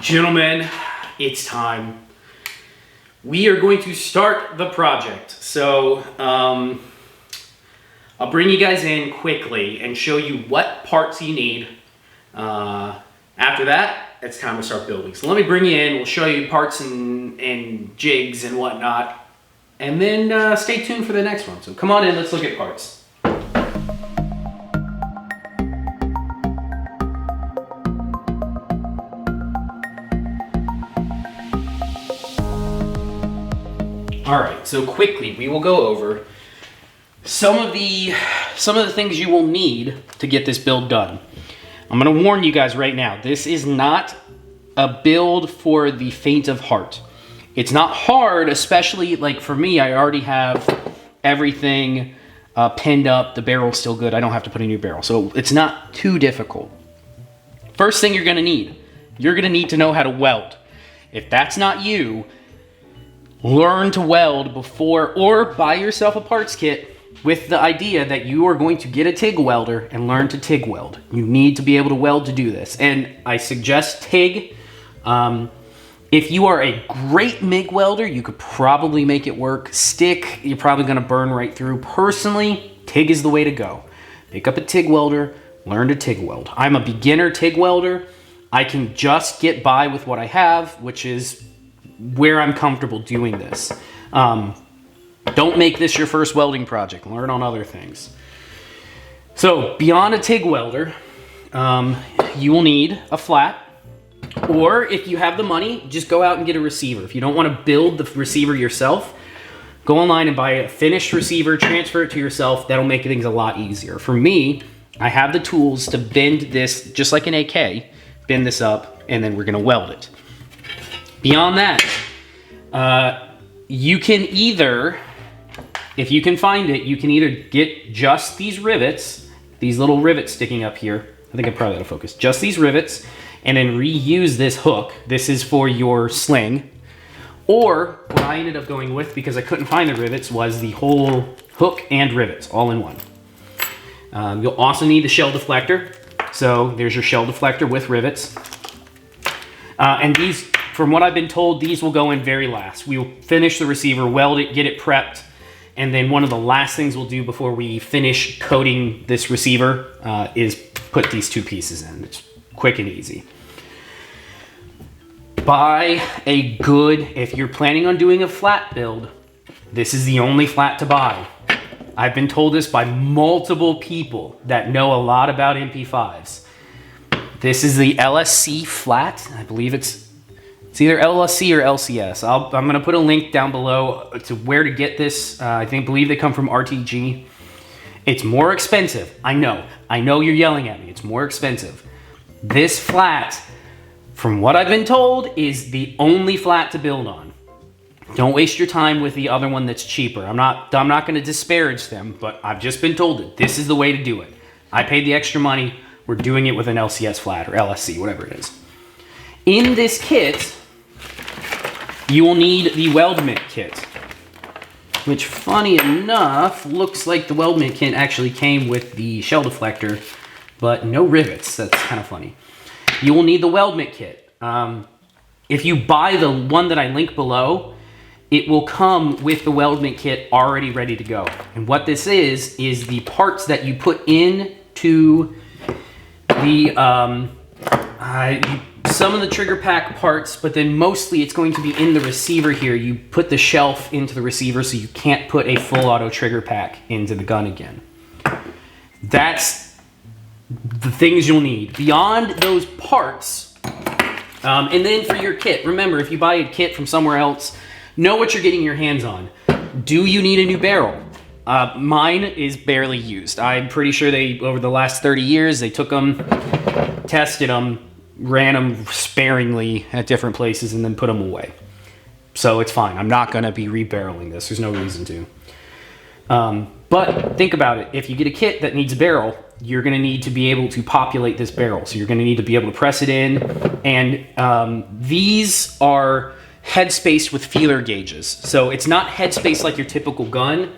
Gentlemen, it's time. We are going to start the project. So, I'll bring you guys in quickly and show you what parts you need. After that, it's time to start building. So let me bring you in, we'll show you parts and jigs and whatnot. And then stay tuned for the next one. So come on in, let's look at parts. All right, so quickly we will go over some of the things you will need to get this build done. I'm gonna warn you guys right now, this is not a build for the faint of heart. It's not hard, especially like for me, I already have everything pinned up, the barrel's still good, I don't have to put a new barrel, so it's not too difficult. First thing you're gonna need to know how to weld. If that's not you, learn to weld before, or buy yourself a parts kit with the idea that you are going to get a TIG welder and learn to TIG weld. You need to be able to weld to do this. And I suggest TIG. If you are a great MIG welder, you could probably make it work. Stick, you're probably gonna burn right through. Personally, TIG is the way to go. Pick up a TIG welder, learn to TIG weld. I'm a beginner TIG welder. I can just get by with what I have, which is where I'm comfortable doing this. Don't make this your first welding project. Learn on other things. So beyond a TIG welder, you will need a flat, or if you have the money, just go out and get a receiver. If you don't want to build the receiver yourself, go online and buy a finished receiver, transfer it to yourself. That'll make things a lot easier. For me, I have the tools to bend this just like an AK, bend this up, and then we're gonna weld it. Beyond that, you can either, if you can find it, you can either get just these rivets, these little rivets sticking up here. I think I probably ought to focus. Just these rivets, and then reuse this hook. This is for your sling. Or what I ended up going with, because I couldn't find the rivets, was the whole hook and rivets all in one. You'll also need the shell deflector. So there's your shell deflector with rivets. And these, from what I've been told, these will go in very last. We'll finish the receiver, weld it, get it prepped, and then one of the last things we'll do before we finish coating this receiver is put these two pieces in. It's quick and easy. Buy a good, if you're planning on doing a flat build, this is the only flat to buy. I've been told this by multiple people that know a lot about MP5s. This is the LSC flat. I believe it's either LSC or LCS. I'm gonna put a link down below to where to get this. I believe they come from RTG. It's more expensive. I know you're yelling at me. It's more expensive. This flat, from what I've been told, is the only flat to build on. Don't waste your time with the other one that's cheaper. I'm not gonna disparage them, but I've just been told that this is the way to do it. I paid the extra money. We're doing it with an LCS flat or LSC, whatever it is. In this kit, you will need the Weldment Kit, which funny enough, looks like the Weldment Kit actually came with the shell deflector, but no rivets. That's kind of funny. You will need the Weldment Kit. If you buy the one that I link below, it will come with the Weldment Kit already ready to go. And what this is the parts that you put into the some of the trigger pack parts, but then mostly it's going to be in the receiver here. You put the shelf into the receiver so you can't put a full auto trigger pack into the gun again. That's the things you'll need. Beyond those parts, and then for your kit, remember, if you buy a kit from somewhere else, know what you're getting your hands on. Do you need a new barrel? Mine is barely used. I'm pretty sure over the last 30 years, they took them, tested them, ran them sparingly at different places, and then put them away. So it's fine. I'm not gonna be rebarreling this. There's no reason to. But think about it. If you get a kit that needs a barrel, you're gonna need to be able to populate this barrel. So you're gonna need to be able to press it in. And these are headspaced with feeler gauges. So it's not headspace like your typical gun.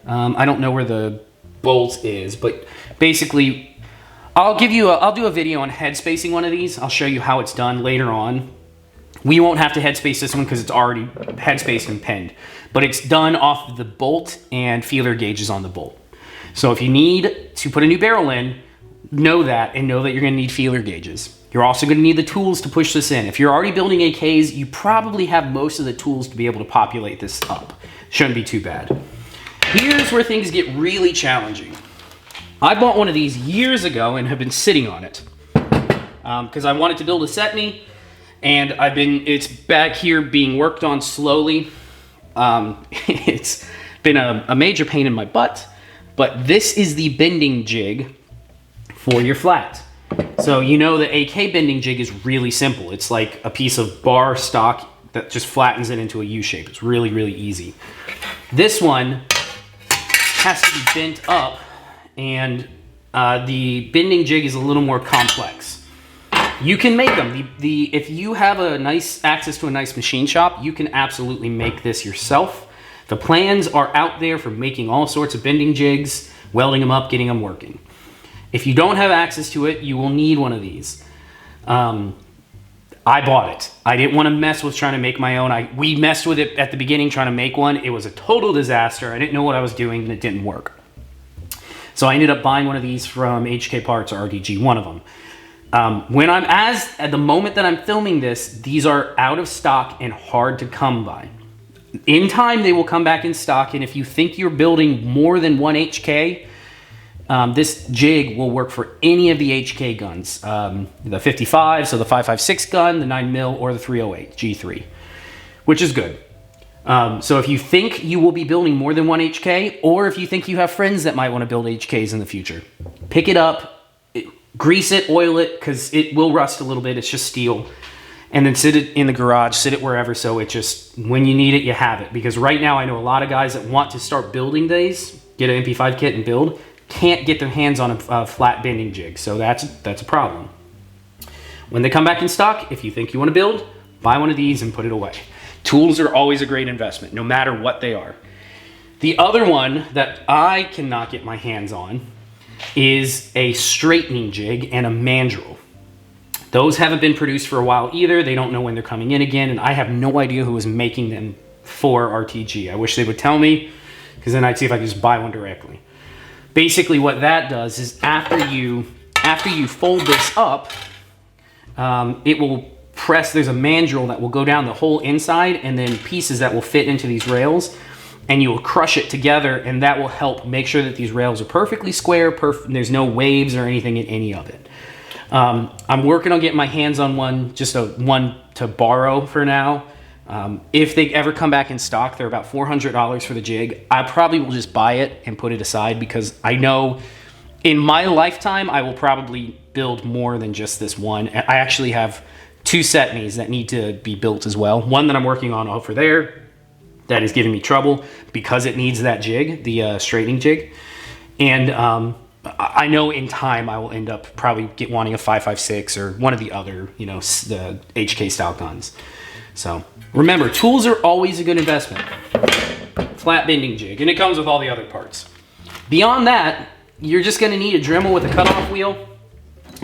I don't know where the bolt is, but basically I'll do a video on head spacing one of these. I'll show you how it's done later on. We won't have to headspace this one because it's already headspaced and pinned, but it's done off of the bolt and feeler gauges on the bolt. So if you need to put a new barrel in, know that, and know that you're gonna need feeler gauges. You're also gonna need the tools to push this in. If you're already building AKs, you probably have most of the tools to be able to populate this up. Shouldn't be too bad. Here's where things get really challenging. I bought one of these years ago and have been sitting on it because I wanted to build a Setney, and it's back here being worked on slowly. It's been a major pain in my butt, but this is the bending jig for your flat. So you know the AK bending jig is really simple. It's like a piece of bar stock that just flattens it into a U shape. It's really, really easy. This one has to be bent up, and the bending jig is a little more complex. You can make them. If you have access to a nice machine shop, you can absolutely make this yourself. The plans are out there for making all sorts of bending jigs, welding them up, getting them working. If you don't have access to it, you will need one of these. I bought it. I didn't want to mess with trying to make my own. We messed with it at the beginning trying to make one. It was a total disaster. I didn't know what I was doing, and it didn't work. So I ended up buying one of these from HK Parts or RDG, one of them. At the moment that I'm filming this, these are out of stock and hard to come by. In time, they will come back in stock, and if you think you're building more than one HK, this jig will work for any of the HK guns. The 55, so the 5.56 gun, the 9mm, or the 308 G3, which is good. So if you think you will be building more than one HK, or if you think you have friends that might want to build HKs in the future, pick it up, grease it, oil it, because it will rust a little bit. It's just steel. And then sit it in the garage, sit it wherever, so it just, when you need it, you have it. Because right now I know a lot of guys that want to start building these, get an MP5 kit and build, can't get their hands on a flat bending jig. So that's a problem. When they come back in stock, if you think you want to build, buy one of these and put it away. Tools are always a great investment, no matter what they are. The other one that I cannot get my hands on is a straightening jig and a mandrel. Those haven't been produced for a while either. They don't know when they're coming in again, and I have no idea who is making them for RTG. I wish they would tell me, because then I'd see if I could just buy one directly. Basically what that does is after you fold this up, it will press, there's a mandrel that will go down the whole inside, and then pieces that will fit into these rails, and you will crush it together, and that will help make sure that these rails are perfectly square, there's no waves or anything in any of it. I'm working on getting my hands on one, just one to borrow for now. If they ever come back in stock, they're about $400 for the jig. I probably will just buy it and put it aside, because I know in my lifetime I will probably build more than just this one. I actually have two Setneys that need to be built as well. One that I'm working on over there that is giving me trouble because it needs that jig, the straightening jig. And I know in time I will end up probably wanting a 5.56 or one of the other, the HK style guns. So remember, tools are always a good investment. Flat bending jig, and it comes with all the other parts. Beyond that, you're just gonna need a Dremel with a cutoff wheel.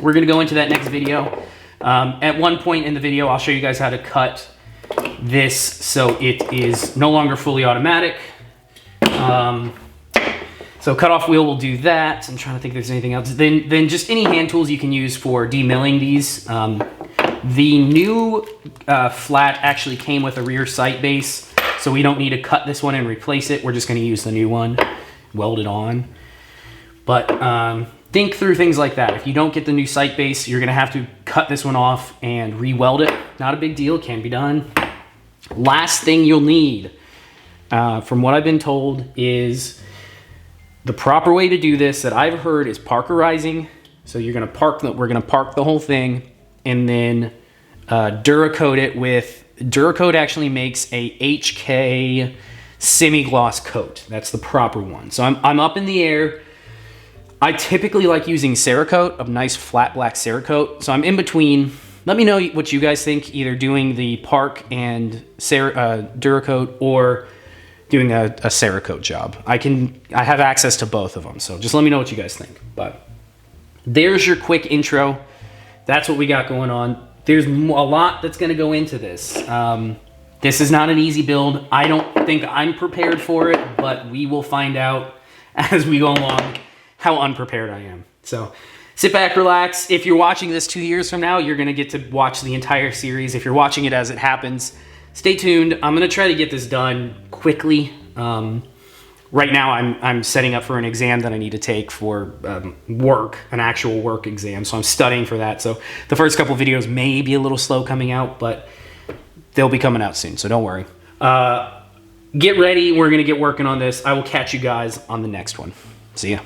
We're gonna go into that next video. At one point in the video, I'll show you guys how to cut this so it is no longer fully automatic. So cutoff wheel will do that. I'm trying to think if there's anything else. Then just any hand tools you can use for demilling these. The new flat actually came with a rear sight base, so we don't need to cut this one and replace it. We're just going to use the new one, weld it on. But think through things like that. If you don't get the new sight base, you're going to have to cut this one off and re-weld it. Not a big deal, can be done. Last thing you'll need, from what I've been told, is the proper way to do this that I've heard is parkerizing. So you're going to we're going to park the whole thing, and then Duracoat it with, Duracoat actually makes a HK semi-gloss coat. That's the proper one. So I'm up in the air. I typically like using Cerakote, a nice flat black Cerakote. So I'm in between. Let me know what you guys think, either doing the Park and Duracoat or doing a Cerakote job. I have access to both of them, so just let me know what you guys think. But there's your quick intro. That's what we got going on. there's a lot that's going to go into this. This is not an easy build. I don't think I'm prepared for it, but we will find out as we go along how unprepared I am. So sit back, relax. If you're watching this 2 years from now, you're going to get to watch the entire series. If you're watching it as it happens, stay tuned. I'm going to try to get this done quickly. Right now, I'm setting up for an exam that I need to take for an actual work exam. So I'm studying for that. So the first couple videos may be a little slow coming out, but they'll be coming out soon. So don't worry. Get ready. We're going to get working on this. I will catch you guys on the next one. See ya.